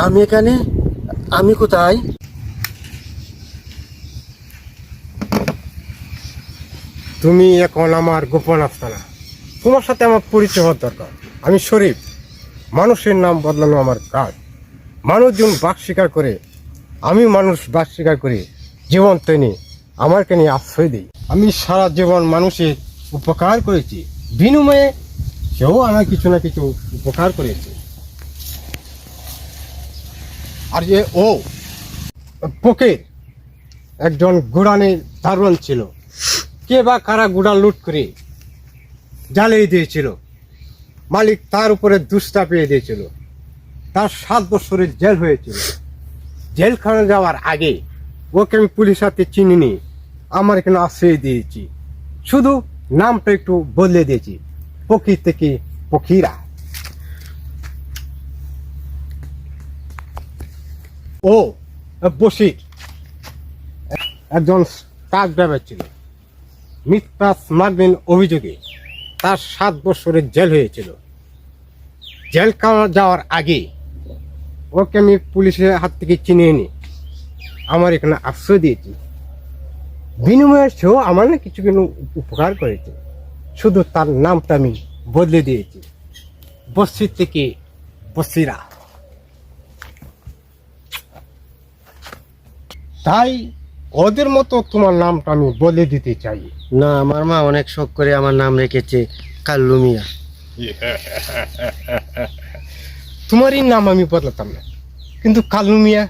আমি এখানে, আমি কোথায়? তুমি এখন আমার গোপন আস্তানা। তোমার সাথে আমার পরিচয় হওয়ার দরকার। আমি শরীফ। মানুষের নাম বদলানো আমার কাজ। মানুষজন বাক স্বীকার করে, আমি মানুষ বাক স্বীকার করি। জীবন তেনি আমাকে নিয়ে আশ্রয় দিই। আমি সারা জীবন মানুষের উপকার করেছি, বিনিময়ে সেও আমার কিছু না কিছু উপকার করেছে। আর যে ও ফকির একজন গুড়ানের দারোয়ান ছিল। কে বা কারা গুড়া লুট করে জ্বালিয়ে দিয়েছিল, মালিক তার উপরে দুষ্টাপিয়ে দিয়েছিল। তার 7 বছরের জেল হয়েছিল। জেলখানা যাওয়ার আগে ওকে আমি পুলিশের হাতে চিনিনি, আমার এখানে আশ্রয় দিয়েছি। শুধু নামটা একটু বদলে দিয়েছি, ফকির থেকে ফকিরা। ও বশির একজন ট্রাক ড্রাইভার ছিল। মিথ্যা স্মাগলিং অভিযোগে তার 7 বছরের জেল হয়েছিল। জেলখানা যাওয়ার আগে ওকে আমি পুলিশের হাত থেকে চিনিয়ে নি, আমার এখানে আশ্রয় দিয়েছি। বিনিময়ে সেও আমার না কিছু কিছু উপকার করেছে। শুধু তার নামটা আমি বদলে দিয়েছি, বস্তির থেকে বস্তিরা। তাই ওদের মতো তোমার নামটা আমি বলে দিতে চাই। না, আমার মা অনেক শখ করে আমার নাম রেখেছে কাল্লু মিয়া। তোমারই নাম আমি বদলাতাম না, কিন্তু কালু মিয়া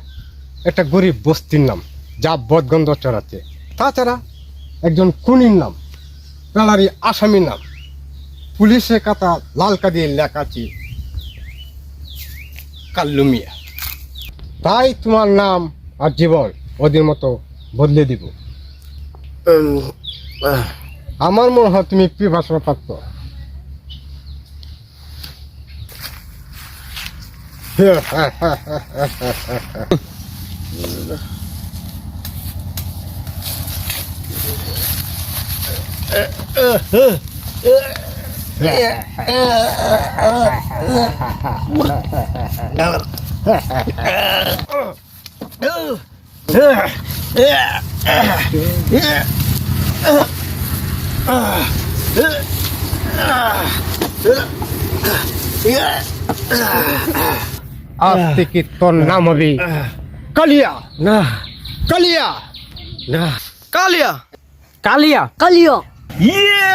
একটা গরিব বস্তির নাম, যা বদগন্ধ চড়াচ্ছে। তাছাড়া একজন খুনির নাম, পেলারি আসামির নাম, পুলিশের খাতা লাল কাদিয়ে লেখা আছে কাল্লু মিয়া। তাই তোমার নাম আর জীবন ওদের মতো বদলে দিব। আমার মনে হয় তুমি পিপাসা প্রাপ্ত। আজ থেকে তোর নাম হবে কালিয়া। না কালিয়া না, কালিয়া কালিয়া কালিয়া ইয়ে